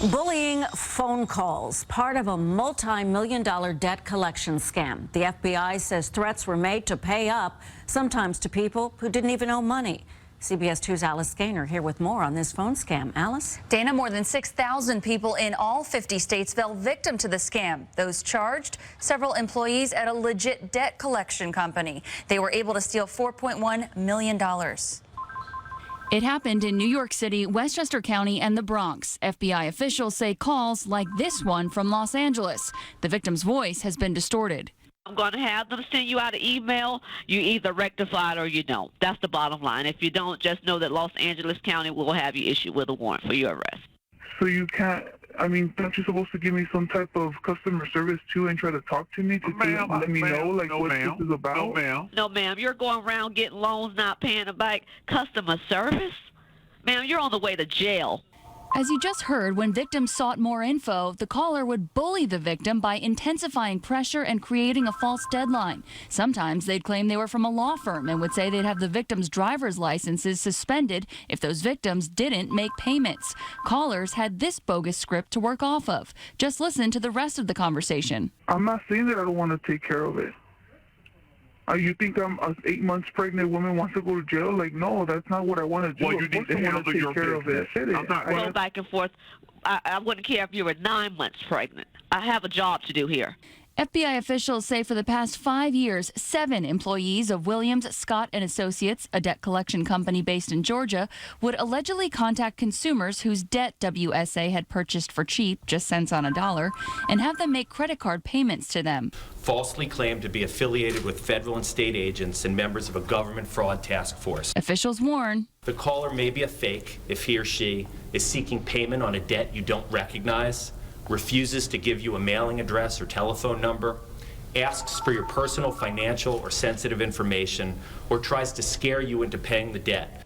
Bullying phone calls, part of a multi-million-dollar debt collection scam. The FBI says threats were made to pay up, sometimes to people who didn't even owe money. CBS 2's Alice Gaynor here with more on this phone scam. Alice? Dana, more than 6,000 people in all 50 states fell victim to the scam. Those charged, several employees at a legit debt collection company. They were able to steal $4.1 million. It happened in New York City, Westchester County, and the Bronx. FBI officials say calls like this one from Los Angeles. The victim's voice has been distorted. I'm going to have them send you out an email. You either rectify it or you don't. That's the bottom line. If you don't, just know that Los Angeles County will have you issued with a warrant for your arrest. So you can't, aren't you supposed to give me some type of customer service too and try to talk to me to let me know like what this is about? No, ma'am. No, ma'am. You're going around getting loans, not paying them back. Customer service? Ma'am, you're on the way to jail. As you just heard, when victims sought more info, the caller would bully the victim by intensifying pressure and creating a false deadline. Sometimes they'd claim they were from a law firm and would say they'd have the victim's driver's licenses suspended if those victims didn't make payments. Callers had this bogus script to work off of. Just listen to the rest of the conversation. I'm not saying that I don't want to take care of it. You think I'm an 8 months pregnant woman wants to go to jail? Like, no, that's not what I want to do. Well, you need to handle your business. I'm not going back and forth. I wouldn't care if you were 9 months pregnant. I have a job to do here. FBI officials say for the past 5 years, 7 employees of Williams, Scott & Associates, a debt collection company based in Georgia, would allegedly contact consumers whose debt WSA had purchased for cheap, just cents on a dollar, and have them make credit card payments to them. Falsely claimed to be affiliated with federal and state agents and members of a government fraud task force. Officials warn the caller may be a fake if he or she is seeking payment on a debt you don't recognize, refuses to give you a mailing address or telephone number, asks for your personal, financial, or sensitive information, or tries to scare you into paying the debt.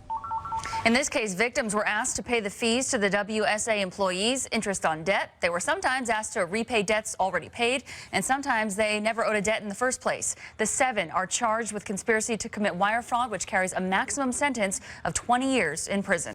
In this case, victims were asked to pay the fees to the WSA employees, interest on debt. They were sometimes asked to repay debts already paid, and sometimes they never owed a debt in the first place. The 7 are charged with conspiracy to commit wire fraud, which carries a maximum sentence of 20 years in prison.